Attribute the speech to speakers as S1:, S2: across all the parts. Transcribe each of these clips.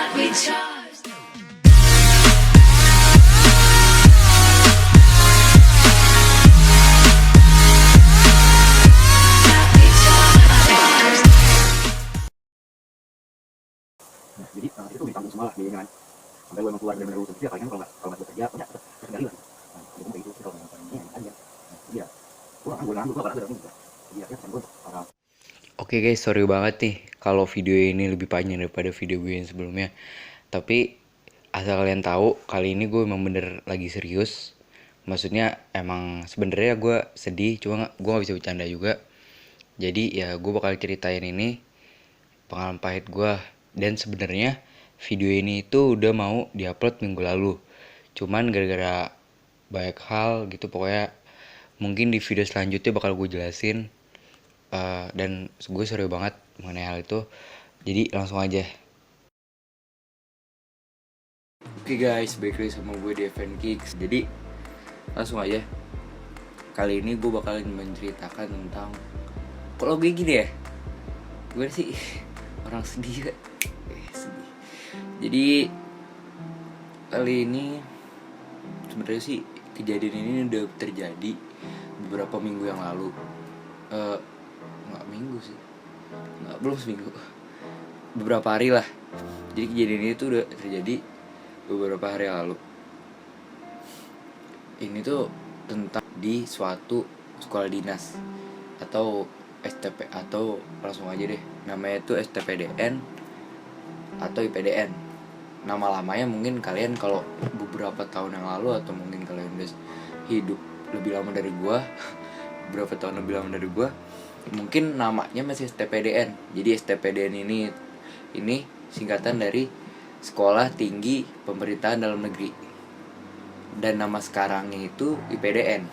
S1: Jadi itu ditanggung semua lah biayanya kan. Sampai gue emang keluar bener-bener lulus kerja, kalian kalau nggak kerja ya terus gali lah. Jadi kayak gitu sih kalau yang paling ini aja. Iya, gue nanggung gue karena juga. Jadi akhirnya pesan gue para.
S2: Oke guys, sorry banget nih kalau video ini lebih panjang daripada video gue yang sebelumnya. Tapi asal kalian tahu, kali ini gue emang bener lagi serius. Maksudnya emang sebenarnya gue sedih, cuma gue nggak bisa bercanda juga. Jadi ya gue bakal ceritain ini pengalaman pahit gue. Dan sebenarnya video ini itu udah mau diupload minggu lalu. Cuman gara-gara banyak hal gitu, pokoknya mungkin di video selanjutnya bakal gue jelasin. Dan gue sorry banget mengenai hal itu. Jadi langsung aja. Oke guys, balik lagi sama gue di Evan Kicks. Jadi langsung aja. Kali ini gue bakalan menceritakan tentang, kalau gue gini ya, gue sih orang sedih juga. Sedih. Jadi kali ini sebenarnya sih kejadian ini udah terjadi beberapa minggu yang lalu. Nggak minggu sih, belum seminggu, beberapa hari lah. Jadi kejadian ini tuh udah terjadi beberapa hari yang lalu. Ini tuh tentang di suatu sekolah dinas atau STP, atau langsung aja deh namanya tuh STPDN atau IPDN. Nama lamanya mungkin kalian kalau beberapa tahun yang lalu, atau mungkin kalian udah hidup lebih lama dari gua beberapa tahun lebih lama dari gua, mungkin namanya masih STPDN. Jadi STPDN ini singkatan dari Sekolah Tinggi Pemerintahan Dalam Negeri. Dan nama sekarangnya itu IPDN,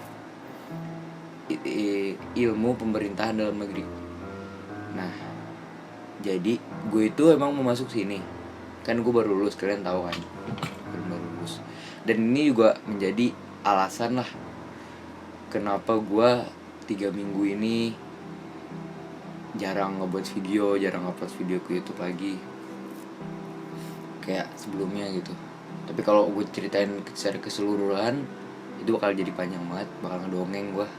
S2: Ilmu Pemerintahan Dalam Negeri. Nah, jadi gue itu emang mau masuk sini. Kan gue baru lulus, kalian tahu kan, baru lulus. Dan ini juga menjadi alasan lah kenapa gue 3 minggu ini jarang ngebuat video, jarang upload video ke YouTube lagi kayak sebelumnya gitu. Tapi kalau gue ceritain secara keseluruhan itu bakal jadi panjang banget, bakal ngedongeng gue.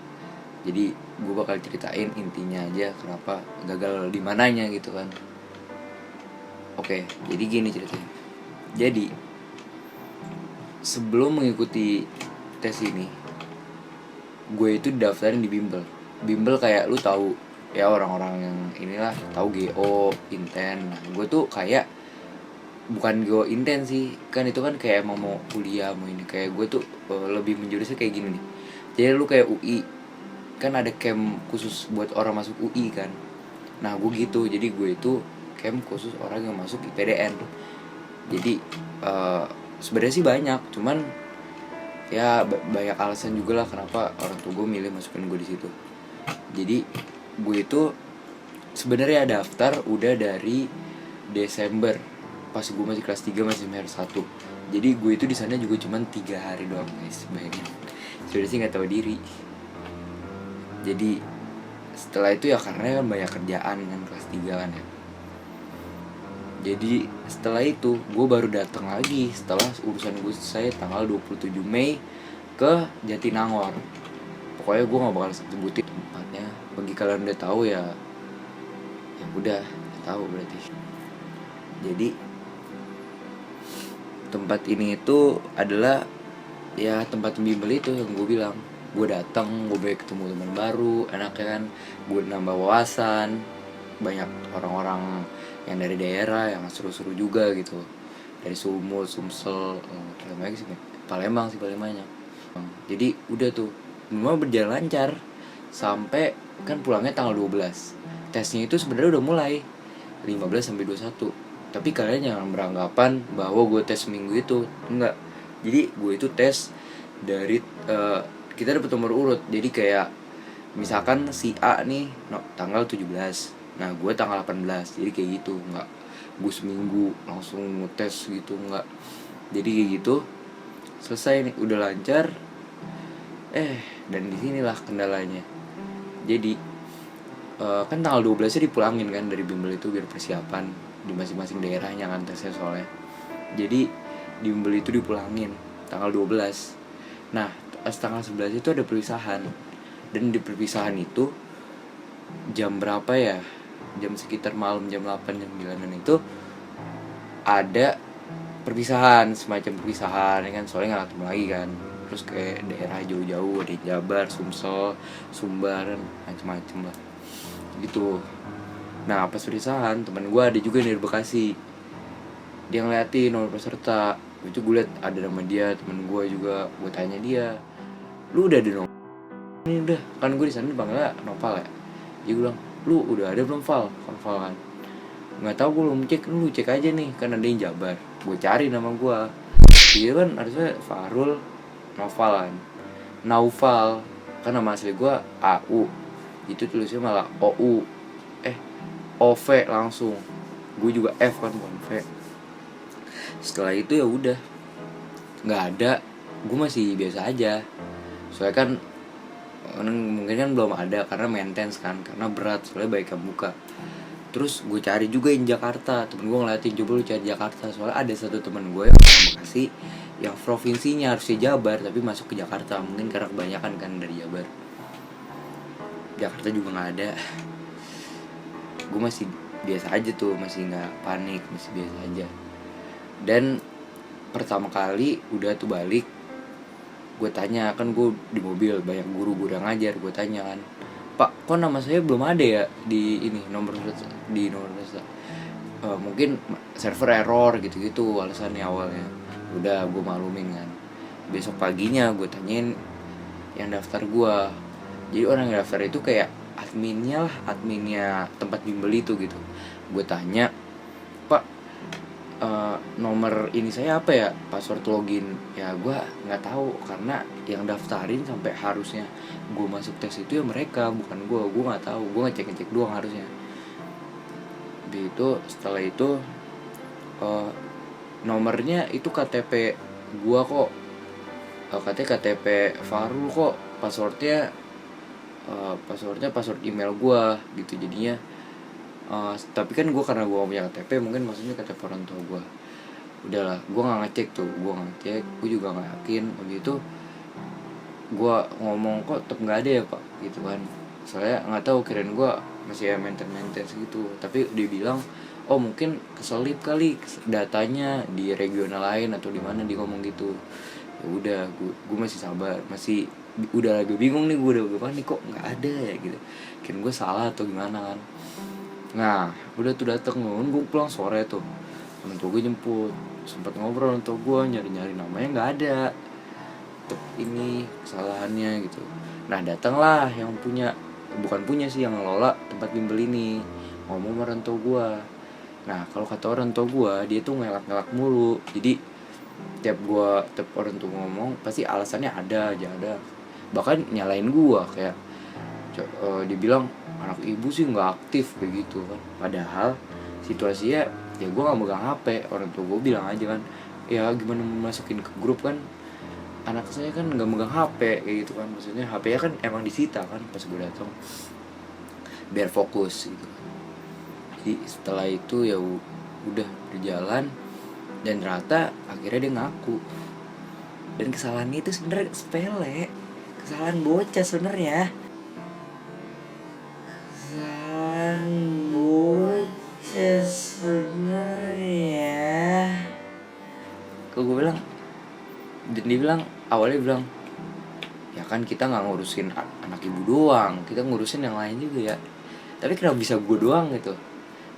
S2: Jadi gue bakal ceritain intinya aja kenapa gagal di mananya gitu kan. Oke, jadi gini ceritanya. Jadi sebelum mengikuti tes ini, gue itu daftarin di bimbel. Bimbel kayak lu tahu ya, orang-orang yang inilah tahu GO, Inten. Nah, gue tuh kayak bukan GO Inten sih, kan itu kan kayak mau kuliah, mau ini. Kayak gue tuh lebih menjurusnya kayak gini nih. Jadi lu kayak UI, kan ada camp khusus buat orang masuk UI kan. Nah gue gitu, jadi gue itu camp khusus orang yang masuk IPDN. Jadi sebenarnya sih banyak, cuman ya banyak alasan juga lah kenapa orang tua gue milih masukin gue di situ. Jadi gue itu sebenarnya daftar udah dari Desember pas gue masih kelas 3, masih semester 1. Jadi gue itu di sana juga cuman 3 hari doang guys, bayangin. Sudah sih nggak tahu diri. Jadi setelah itu ya karena kan banyak kerjaan kan, kelas 3 kan ya. Jadi setelah itu gue baru datang lagi setelah urusan gue selesai tanggal 27 Mei ke Jatinangor. Pokoknya gue gak bakal sebutin tempatnya. Bagi kalian udah tahu ya udah tahu berarti. Jadi tempat ini itu adalah ya tempat bimbel itu yang gue bilang. Gue datang, gue banyak ketemu teman baru, enaknya kan, gue nambah wawasan, banyak orang-orang yang dari daerah yang seru-seru juga gitu, dari Sumut, Sumsel, Palembang sih paling banyak. Jadi udah tuh semua berjalan lancar sampai kan pulangnya tanggal 12. Tesnya itu sebenarnya udah mulai 15 sampai 21. Tapi kalian jangan beranggapan bahwa gue tes minggu itu, enggak. Jadi gue itu tes dari kita dapat nomor urut. Jadi kayak misalkan si A nih tanggal 17, nah gue tanggal 18. Jadi kayak gitu, enggak gue seminggu langsung tes gitu, enggak. Jadi kayak gitu selesai nih, udah lancar. Dan disinilah kendalanya. Jadi kan tanggal 12 nya dipulangin kan dari bimbel itu biar persiapan di masing-masing daerahnya kan tesnya soalnya. Jadi di bimbel itu dipulangin tanggal 12. Nah tanggal 11 itu ada perpisahan. Dan di perpisahan itu jam berapa ya, jam sekitar malam jam 8 jam 9 itu ada perpisahan, semacam perpisahan ya kan, soalnya nggak ketemu lagi kan. Terus kayak daerah jauh-jauh, ada Jabar, Sumsel, Sumbar, macem-macem lah gitu. Nah pas perpisahan teman gue ada juga dari Bekasi, dia ngeliatin nomor peserta itu, gue liat ada nama dia, temen gue juga. Gue tanya dia, lu udah ada nomor ini? Udah, kan gue di sana dipanggilnya Noval ya. Dia bilang, lu udah ada belum Val? Val kan, nggak tahu, gue belum cek. Lu cek aja nih, kan ada yang Jabar. Gue cari nama gue, dia kan harusnya Farul Noval kan, Naufal kan nama asli gue AU, itu tulisnya malah OU, OV langsung. Gue juga F kan, bukan V. Setelah itu ya udah nggak ada, gue masih biasa aja. Soalnya kan mungkin kan belum ada karena maintenance kan, karena berat soalnya baik yang buka. Terus gue cari juga yang Jakarta, temen gue ngeliatin, coba lu cari Jakarta. Soalnya ada satu temen gue yang orang Bekasi yang provinsinya harusnya Jabar tapi masuk ke Jakarta, mungkin karena kebanyakan kan dari Jabar. Jakarta juga nggak ada. Gue masih biasa aja tuh, masih nggak panik, masih biasa aja. Dan pertama kali udah tuh balik, gue tanya kan, gue di mobil banyak guru yang ngajar. Gue tanya kan, Pak, kok nama saya belum ada ya di ini nomor di nomor peserta? Mungkin server error gitu-gitu alasannya awalnya. Udah gue maklumin kan. Besok paginya gue tanyain yang daftar gue. Jadi orang yang daftar itu kayak adminnya lah, adminnya tempat bimbel itu gitu. Gue tanya, Pak, nomor ini saya apa ya, password login? Ya gue nggak tahu, karena yang daftarin sampai harusnya gue masuk tes itu ya mereka, bukan gue nggak tahu. Gue ngecek doang harusnya. Begitu setelah itu nomornya itu KTP gue kok, katanya KTP Farul kok, passwordnya password email gue gitu jadinya. Tapi kan gue karena gue gak punya KTP, mungkin maksudnya KTP orang tua gue. Udahlah, gue nggak ngecek tuh, gue juga nggak yakin. Begitu gue ngomong, kok tetap nggak ada ya Pak gitu kan. Soalnya nggak tahu, kirain gue masih ya maintenance gitu. Tapi dia bilang, oh mungkin keselip kali datanya di regional lain atau di mana, dia ngomong gitu. Ya udah, gue masih sabar, masih udah agak bingung nih, gue udah panik kok nggak ada ya gitu. Kirain gue salah atau gimana kan. Nah udah tuh dateng, gue pulang sore tuh, temen tua gue jemput, sempat ngobrol untuk gue, nyari namanya nggak ada. Tetep ini kesalahannya gitu. Nah datanglah yang bukan punya sih, yang ngelola tempat bimbel ini, ngomong sama orang tua gue. Nah kalau kata orang tua gue, dia tuh ngelak mulu. Jadi tiap orang tua ngomong pasti alasannya ada aja, ada. Bahkan nyalain gue kayak dibilang anak ibu sih nggak aktif kayak gitu kan. Padahal situasinya ya gue nggak megang HP. Orang tua gue bilang aja kan, ya gimana masukin ke grup kan, anak saya kan nggak megang HP kayak gitu kan. Maksudnya HP-nya kan emang disita kan pas gue datang, biar fokus gitu. Jadi setelah itu ya udah berjalan, dan ternyata akhirnya dia ngaku. Dan kesalahannya itu sebenarnya sepele, kesalahan bocah sebenarnya. Kesalahan bocah sebenarnya. Kok gue bilang, dan dia bilang, awalnya bilang, ya kan kita nggak ngurusin anak ibu doang, kita ngurusin yang lain juga ya. Tapi kenapa bisa gue doang gitu?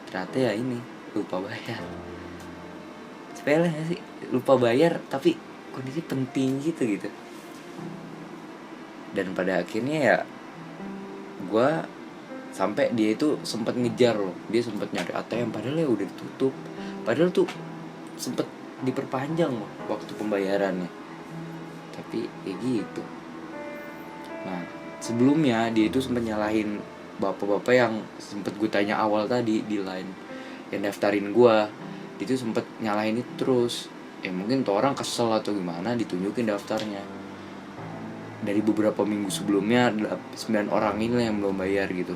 S2: Ternyata ya ini, lupa bayar. Sepele gak sih? Lupa bayar tapi kondisi penting gitu. Dan pada akhirnya ya gue sampai, dia itu sempat ngejar loh, dia sempat nyari ATM padahal ya udah ditutup. Padahal tuh sempat diperpanjang loh waktu pembayarannya, tapi kayak gitu. Nah sebelumnya dia itu sempat nyalahin bapak-bapak yang sempat gue tanya awal tadi di line, yang daftarin gue. Dia itu sempat nyalahin itu terus. Ya mungkin tuh orang kesel atau gimana, ditunjukin daftarnya. Dari beberapa minggu sebelumnya 9 orang ini yang belum bayar gitu.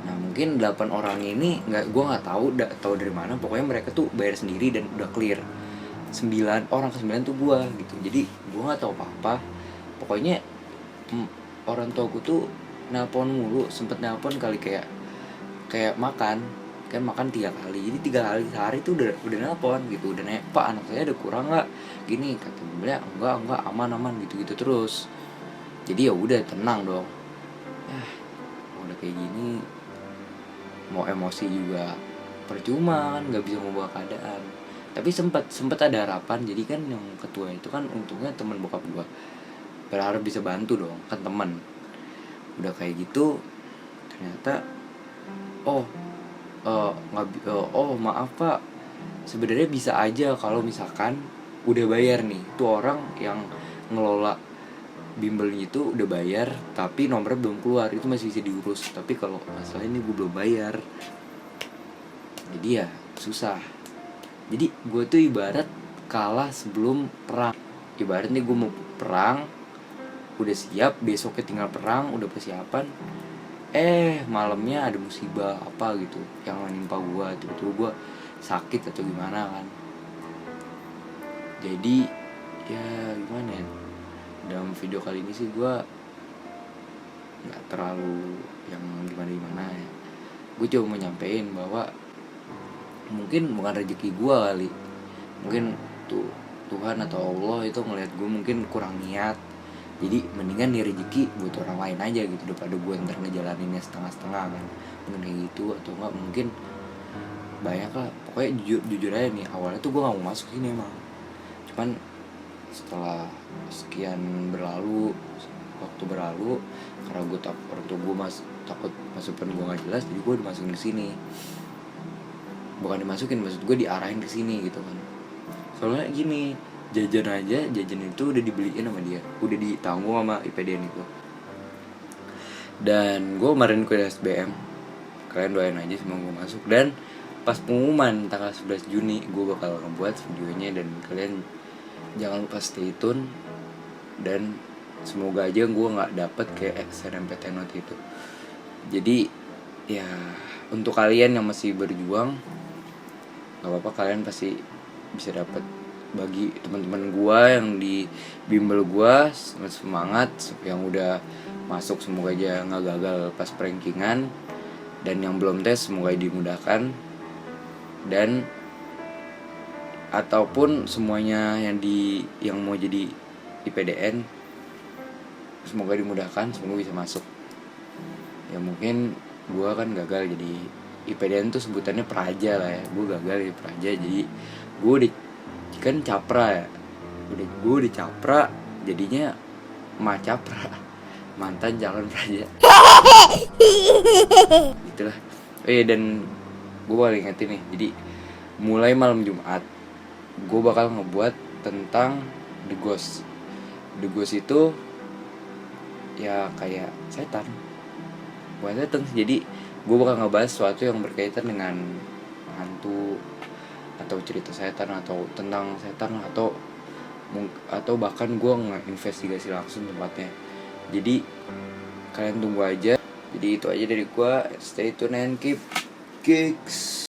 S2: Nah mungkin 8 orang ini gue nggak tahu dari mana, pokoknya mereka tuh bayar sendiri dan udah clear. 9 orang ke 9 tuh gue gitu, jadi gue nggak tahu apa-apa. Pokoknya orang tua gue tuh nelpon mulu, sempet nelpon kali kayak makan 3 kali, jadi 3 kali sehari tuh udah nelpon gitu, udah nanya, "Pak, anak saya ada kurang nggak gini?" Kata gue, enggak, aman gitu terus. Jadi ya udah tenang dong. Udah kayak gini mau emosi juga percuma kan, nggak bisa ngubah keadaan. Tapi sempet ada harapan. Jadi kan yang ketua itu kan untungnya teman bokap gua, berharap bisa bantu dong, kan teman. Udah kayak gitu ternyata maaf Pak, sebenarnya bisa aja kalau misalkan udah bayar nih, tuh orang yang ngelola bimbelnya itu udah bayar tapi nomornya belum keluar, itu masih bisa diurus. Tapi kalau masalah ini gue belum bayar, jadi ya susah. Jadi gue tuh ibarat kalah sebelum perang. Ibarat nih gue mau perang, udah siap, besoknya tinggal perang, udah persiapan, malamnya ada musibah apa gitu yang menimpa gue, tiba-tiba gue sakit atau gimana kan. Jadi ya gimana ya, dalam video kali ini sih gue nggak terlalu yang gimana ya. Gue coba mau nyampein bahwa mungkin bukan rezeki gue kali, mungkin Tuhan atau Allah itu ngeliat gue mungkin kurang niat, jadi mendingan nih rezeki buat orang lain aja gitu, daripada gue ntar ngejalaninnya setengah-setengah kan, mungkin kayak gitu. Atau enggak mungkin banyak lah. Pokoknya jujur aja nih, awalnya tuh gue gak mau masuk sini emang, cuman setelah sekian waktu berlalu, karena gue takut masukan gue nggak jelas, jadi gue dimasukin ke sini. Bukan dimasukin, maksud gue diarahin ke sini gitu kan. Soalnya gini, jajan itu udah dibeliin sama dia, udah ditanggung sama IPDN itu. Dan gue kemarin ke SBM, kalian doain aja semoga gue masuk. Dan pas pengumuman tanggal 11 Juni gue bakal ngebuat videonya, dan kalian jangan lupa stay tune. Dan semoga aja gue gak dapet kayak SNMPTN waktu itu. Jadi ya untuk kalian yang masih berjuang, gak apa-apa, kalian pasti bisa dapet. Bagi teman-teman gue yang di bimbel gue, semangat. Yang udah masuk semoga aja gak gagal pas rankingan, dan yang belum tes semoga dimudahkan. Dan ataupun semuanya yang mau jadi IPDN semoga dimudahkan, semoga bisa masuk. Ya mungkin gue kan gagal jadi IPDN tuh sebutannya praja lah ya, gue gagal jadi praja. Jadi gue kan capra ya, gue udah capra, jadinya macapra, mantan calon praja gitulah. Dan gue bakal ingetin nih, jadi mulai malam Jumat gue bakal ngebuat tentang The Ghost. The Ghost itu ya kayak setan, bukan setan. Jadi gue bakal ngebahas sesuatu yang berkaitan dengan hantu, atau cerita setan, atau tentang setan, atau bahkan gue nge-investigasi langsung tempatnya. Jadi kalian tunggu aja. Jadi itu aja dari gue, stay tune and keep kicks.